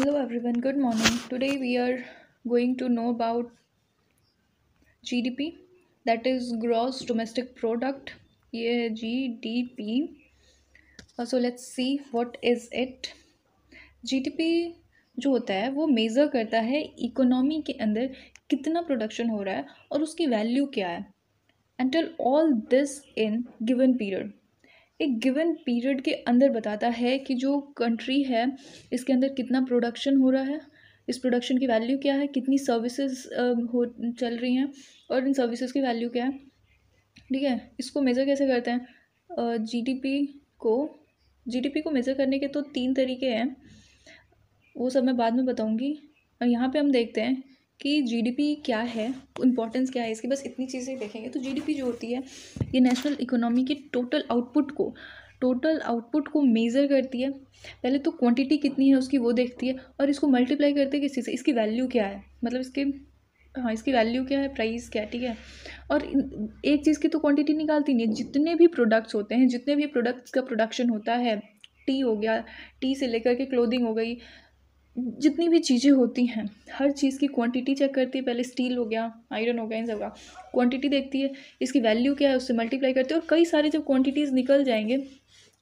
Hello everyone, good morning. Today we are going to know about GDP, that is Gross Domestic Product. ये है GDP. So let's see what is it. GDP जो होता है वो measure करता है economy के अंदर कितना प्रोडक्शन हो रहा है और उसकी वैल्यू क्या है. And tell all this in given period. एक गिवन पीरियड के अंदर बताता है कि जो कंट्री है इसके अंदर कितना प्रोडक्शन हो रहा है, इस प्रोडक्शन की वैल्यू क्या है, कितनी सर्विसेज हो चल रही हैं और इन सर्विसेज की वैल्यू क्या है. ठीक है, इसको मेज़र कैसे करते हैं. जीडीपी को मेज़र करने के तो 3 तरीके हैं, वो सब मैं बाद में बताऊंगी. और यहाँ पे हम देखते हैं कि जीडीपी क्या है, इम्पोर्टेंस क्या है इसकी. बस इतनी चीज़ें देखेंगे तो जीडीपी जो होती है ये नेशनल इकोनॉमी की टोटल आउटपुट को मेज़र करती है. पहले तो क्वांटिटी कितनी है उसकी वो देखती है और इसको मल्टीप्लाई करते हैं किस चीज़ से, इसकी वैल्यू क्या है, मतलब इसकी वैल्यू क्या है, प्राइस क्या है. ठीक है, और एक चीज़ की तो क्वांटिटी निकालती नहीं है, जितने भी प्रोडक्ट्स होते हैं, जितने भी प्रोडक्ट्स का प्रोडक्शन होता है, टी हो गया, टी से लेकर के क्लोथिंग हो गई, जितनी भी चीज़ें होती हैं हर चीज़ की क्वांटिटी चेक करती है. पहले स्टील हो गया, आयरन हो गया, इन सब का क्वांटिटी देखती है, इसकी वैल्यू क्या है उससे मल्टीप्लाई करती है और कई सारे जब क्वांटिटीज़ निकल जाएंगे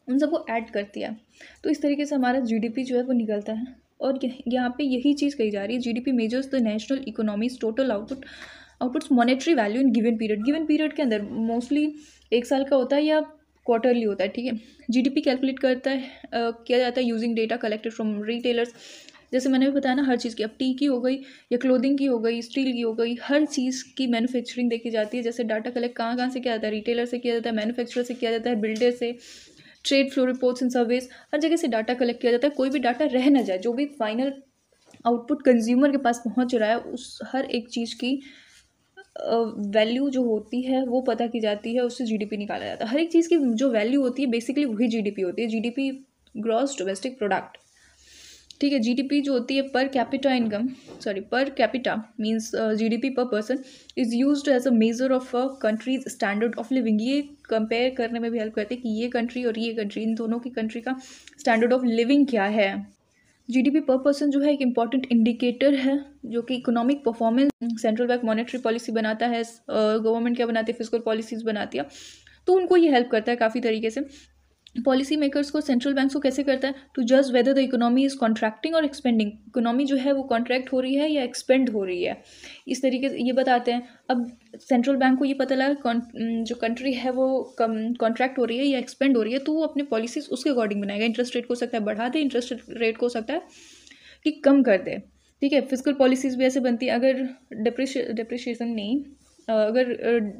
उन सबको ऐड करती है. तो इस तरीके से हमारा जीडीपी जो है वो निकलता है. और यहाँ पे यही चीज़ कही जा रही है, GDP measures the national economies total outputs monetary value in given period के अंदर मोस्टली 1 साल का होता है या क्वार्टरली होता है. ठीक है, जीडीपी कैलकुलेट किया जाता है using data collected from retailers. जैसे मैंने भी बताया ना, हर चीज़ की, अब टी की हो गई या क्लोथिंग की हो गई, स्टील की हो गई, हर चीज़ की मैन्युफैक्चरिंग देखी जाती है. जैसे डाटा कलेक्ट कहाँ से किया जाता है, रिटेलर से किया जाता है, मैन्युफैक्चरर से किया जाता है, बिल्डर से, trade flow reports and surveys, हर जगह से डाटा कलेक्ट किया जाता है. कोई भी डाटा रह ना जाए, जो भी फाइनल आउटपुट कंज्यूमर के पास पहुंच रहा है उस हर एक चीज़ की वैल्यू जो होती है वो पता की जाती है, उससे जीडीपी निकाला जाता है. हर एक चीज़ की जो वैल्यू होती है बेसिकली वही जीडीपी होती है, जीडीपी ग्रॉस डोमेस्टिक प्रोडक्ट. ठीक है, जीडीपी जो होती है per capita means GDP per person is used as a measure of a country's standard of living. ये कंपेयर करने में भी हेल्प करती है कि ये कंट्री और ये कंट्री, इन दोनों की कंट्री का स्टैंडर्ड ऑफ लिविंग क्या है. जीडीपी पर पर्सन जो है एक इम्पॉर्टेंट इंडिकेटर है जो कि economic performance, central bank monetary policy बनाता है, गवर्नमेंट क्या बनाती है, फिस्कल पॉलिसीज़ बनाती है, तो उनको ये हेल्प करता है काफ़ी तरीके से. पॉलिसी मेकर्स को, सेंट्रल बैंक को कैसे करता है, टू जज whether the economy is contracting और एक्सपेंडिंग. इकोनॉमी जो है वो कॉन्ट्रैक्ट हो रही है या एक्सपेंड हो रही है, इस तरीके से ये बताते हैं. अब सेंट्रल बैंक को ये पता लगा जो कंट्री है वो कॉन्ट्रैक्ट हो रही है या एक्सपेंड हो रही है, तो वो अपने पॉलिसीज उसके अकॉर्डिंग बनाएगा. इंटरेस्ट रेट को हो सकता है बढ़ा दे, इंटरेस्ट रेट को हो सकता है कि कम कर दे. ठीक है, फिजिकल पॉलिसीज़ भी ऐसे बनती है. अगर डिप्रिशिएशन नहीं, अगर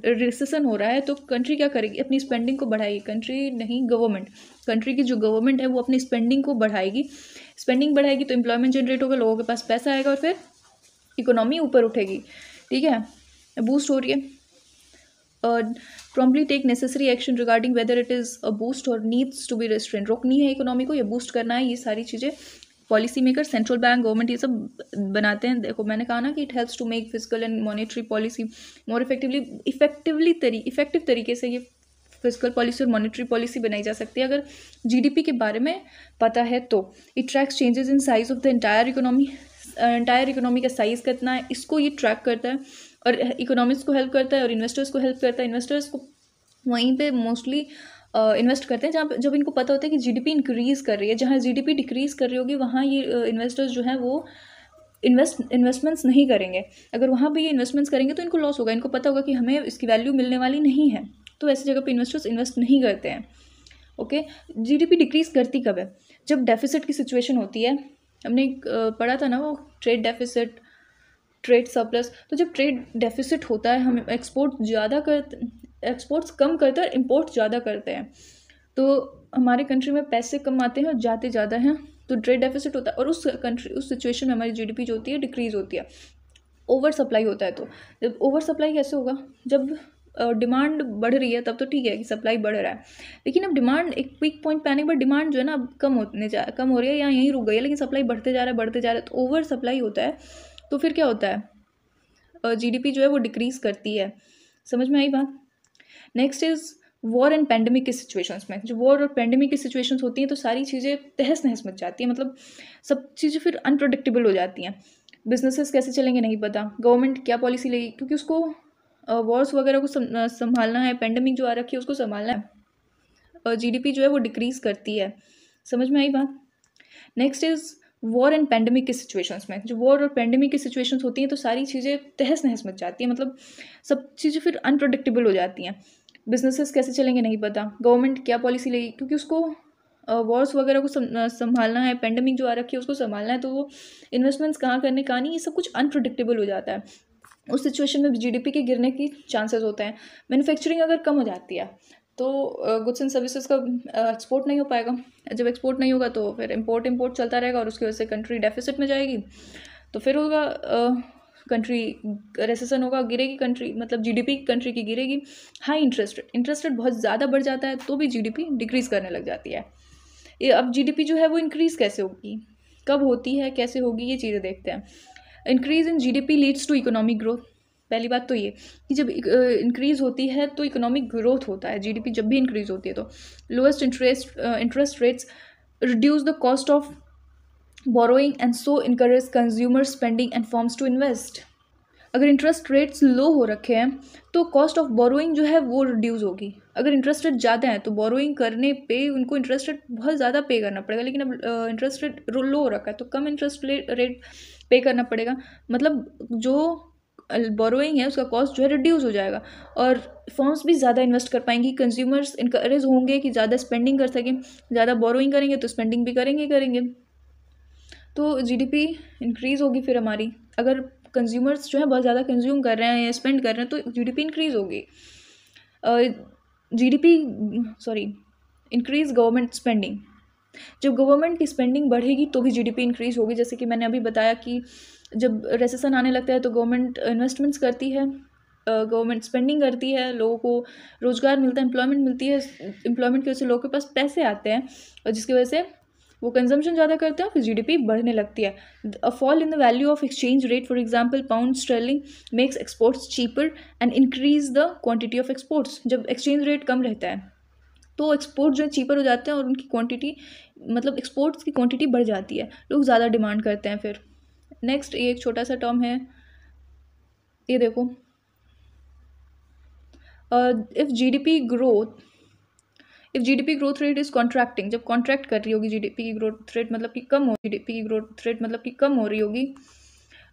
रिसेशन हो रहा है तो कंट्री क्या करेगी, अपनी स्पेंडिंग को बढ़ाएगी. कंट्री नहीं, गवर्नमेंट, कंट्री की जो गवर्नमेंट है वो अपनी स्पेंडिंग को बढ़ाएगी. स्पेंडिंग बढ़ाएगी तो एम्प्लॉयमेंट जनरेट होगा, लोगों के पास पैसा आएगा और फिर इकोनॉमी ऊपर उठेगी. ठीक है, बूस्ट हो रही है. Promptly take necessary action regarding whether it is a boost और नीड्स टू बी रेस्ट्रेंट. रोकनी है इकोनॉमी को या बूस्ट करना है, ये सारी चीज़ें policy maker, central bank, government ये सब बनाते हैं. देखो मैंने कहा ना कि it helps to make physical and monetary policy more effective तरीके से ये फिजिकल पॉलिसी और मॉनेटरी पॉलिसी बनाई जा सकती है अगर जीडीपी के बारे में पता है तो. It tracks changes in size of the entire economy का साइज़ कितना है, इसको ये ट्रैक करता है और इकोनॉमिक्स को हेल्प करता है और इन्वेस्टर्स को हेल्प करता है. इन्वेस्टर्स को वहीं पे मोस्टली इन्वेस्ट करते हैं जहाँ जब इनको पता होता है कि जीडीपी इंक्रीज़ कर रही है. जहाँ जीडीपी डिक्रीज़ कर रही होगी वहाँ ये इन्वेस्टर्स जो हैं वो इन्वेस्टमेंट्स नहीं करेंगे. अगर वहाँ पे ये इन्वेस्टमेंट्स करेंगे तो इनको लॉस होगा. इनको पता होगा कि हमें इसकी वैल्यू मिलने वाली नहीं है, तो ऐसी जगह पे इन्वेस्टर्स इन्वेस्ट नहीं करते हैं. ओके, जीडीपी डिक्रीज़ करती कब है, जब डेफिसिट की सिचुएशन होती है. हमने पढ़ा था ना वो ट्रेड डेफिसिट, ट्रेड सरप्लस. तो जब ट्रेड डेफिसिट होता है, हम एक्सपोर्ट्स कम करते हैं और इम्पोर्ट ज़्यादा करते हैं, तो हमारे कंट्री में पैसे कम आते हैं और जाते ज़्यादा हैं, तो ट्रेड डेफिसिट होता है. और उस सिचुएशन में हमारी जीडीपी जो होती है डिक्रीज़ होती है. ओवर सप्लाई होता है. तो जब ओवर सप्लाई कैसे होगा, जब डिमांड बढ़ रही है तब तो ठीक है कि सप्लाई बढ़ रहा है, लेकिन अब डिमांड एक पीक पॉइंट पे आने के बाद डिमांड जो है ना अब कम हो रही है या यहीं रुक गई है, लेकिन सप्लाई बढ़ते जा रहा है, तो ओवर सप्लाई होता है. तो फिर क्या होता है, जीडीपी जो है वो डिक्रीज़ करती है. समझ में आई बात. Next is war and pandemic की सिचुएशंस में, जो वॉर और पैंडमिक की सिचुएशंस होती हैं तो सारी चीज़ें तहस नहस मच जाती हैं, मतलब सब चीज़ें फिर अनप्रडिक्टेबल हो जाती हैं। बिजनेसेस कैसे चलेंगे नहीं पता, गवर्नमेंट क्या पॉलिसी लेगी, क्योंकि उसको वॉर्स वगैरह को संभालना है, पैंडमिक जो आ रखी है उसको संभालना है, और जीडीपी जो है वो डिक्रीज़ करती है। समझ में आई बात। Next is war and pandemic की सिचुएशंस में, जो वॉर और पैंडमिक की सिचुएशंस होती हैं तो सारी चीज़ें तहस नहस मच जाती हैं, मतलब सब चीज़ें फिर अनप्रडिक्टेबल हो जाती हैं। बिजनेसेस कैसे चलेंगे नहीं पता, गवर्नमेंट क्या पॉलिसी लेगी, क्योंकि उसको वॉर्स वगैरह को संभालना है, पैंडमिक जो आ रखी है उसको संभालना है, तो वो इन्वेस्टमेंट्स कहाँ करने कहाँ नहीं, ये सब कुछ अनप्रडिक्टेबल हो जाता है। उस सिचुएशन में जीडीपी के गिरने की चांसेस होते हैं। मैन्युफैक्चरिंग अगर कम हो जाती है तो गुड्स एंड सर्विसेज का एक्सपोर्ट नहीं हो पाएगा, जब एक्सपोर्ट नहीं होगा तो फिर इम्पोर्ट चलता रहेगा और उसकी वजह से कंट्री डेफिसिट में जाएगी, तो फिर होगा कंट्री रेसेसन होगा, गिरेगी कंट्री, मतलब जीडीपी कंट्री की गिरेगी। हाई इंटरेस्ट रेट बहुत ज़्यादा बढ़ जाता है तो भी जीडीपी डिक्रीज़ करने लग जाती है। ये अब जीडीपी जो है वो इंक्रीज़ कैसे होगी, कब होती है, कैसे होगी, ये चीज़ें देखते हैं। Increase in GDP leads to economic growth. पहली बात तो ये कि जब इंक्रीज़ होती है तो इकोनॉमिक ग्रोथ होता है, जीडीपी जब भी इंक्रीज़ होती है तो। Lowest interest rates reduce the cost of borrowing and so encourage consumer spending and forms to invest. अगर इंटरेस्ट रेट्स लो हो रखे हैं तो कॉस्ट ऑफ बोरोइंग जो है वो रिड्यूस होगी। अगर इंटरेस्ट रेट ज़्यादा है तो बोरोइंग करने पे उनको इंटरेस्ट रेट बहुत ज़्यादा पे करना पड़ेगा, लेकिन अब इंटरेस्ट रेट लो हो रखा है तो कम इंटरेस्ट रेट पे करना पड़ेगा, मतलब जो बोरोइंग है उसका कॉस्ट जो है रिड्यूस हो जाएगा और फर्म्स भी ज़्यादा इन्वेस्ट कर पाएंगी, कंज्यूमर्स इनकरेज होंगे कि ज़्यादा स्पेंडिंग कर सकें, ज़्यादा बोरोइंग करेंगे तो स्पेंडिंग भी करेंगे, तो जीडीपी इंक्रीज़ होगी फिर हमारी। अगर कंज्यूमर्स जो है बहुत ज़्यादा कंज्यूम कर रहे हैं या स्पेंड कर रहे हैं तो जीडीपी इंक्रीज़ होगी। इंक्रीज़ गवर्नमेंट स्पेंडिंग, जब गवर्नमेंट की स्पेंडिंग बढ़ेगी तो भी जीडीपी इंक्रीज़ होगी। जैसे कि मैंने अभी बताया कि जब रेसेसन आने लगता है तो गवर्नमेंट इन्वेस्टमेंट्स करती है, गवर्नमेंट स्पेंडिंग करती है, लोगों को रोज़गार मिलता है, एम्प्लॉयमेंट मिलती है, एम्प्लॉयमेंट की वजह से लोगों के पास पैसे आते हैं और जिसकी वजह से वो कंजम्पशन ज़्यादा करते हैं, फिर जीडीपी बढ़ने लगती है। A fall in the value of exchange rate, for example pound sterling makes exports cheaper and increase the quantity of exports. जब एक्सचेंज रेट कम रहता है तो एक्सपोर्ट जो है चीपर हो जाते हैं और उनकी क्वांटिटी, मतलब एक्सपोर्ट्स की क्वांटिटी बढ़ जाती है, लोग ज़्यादा डिमांड करते हैं फिर। नेक्स्ट ये एक छोटा सा टर्म है, ये देखो, if GDP growth rate is contracting, जब कॉन्ट्रैक्ट कर रही होगी जीडीपी की ग्रोथ रेट, मतलब कि कम हो रही होगी,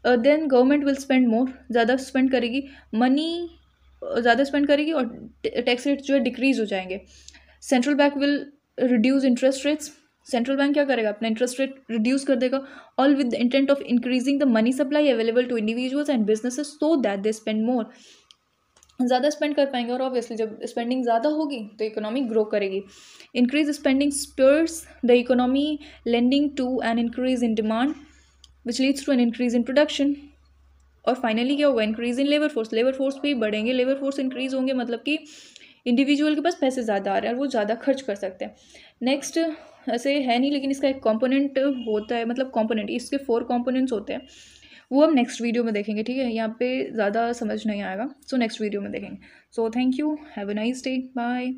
then government will spend more, ज़्यादा स्पेंड करेगी, मनी ज़्यादा स्पेंड करेगी और टैक्स रेट जो है डिक्रीज़ हो जाएंगे। Central bank will reduce interest rates, central bank क्या करेगा, अपना इंटरेस्ट रेट रिड्यूस कर देगा, all with the intent of increasing the money supply available to individuals and businesses so that they spend more, ज़्यादा spend कर पाएंगे और obviously जब स्पेंडिंग ज़्यादा होगी तो इकोनॉमी ग्रो करेगी। Increase spending spurs the economy lending to an increase in demand which leads to an increase in production. और फाइनली क्या होगा, इंक्रीज इन लेबर फोर्स भी बढ़ेंगे, लेबर फोर्स इंक्रीज होंगे, मतलब कि इंडिविजुअल के पास पैसे ज़्यादा आ रहे हैं और वो ज़्यादा खर्च कर सकते हैं। नेक्स्ट ऐसे है नहीं लेकिन इसका एक कंपोनेंट होता है, मतलब कंपोनेंट, इसके 4 कंपोनेंट्स होते हैं, वो हम नेक्स्ट वीडियो में देखेंगे, ठीक है, यहाँ पे ज़्यादा समझ नहीं आएगा, सो नेक्स्ट वीडियो में देखेंगे। So thank you, have a nice day, bye.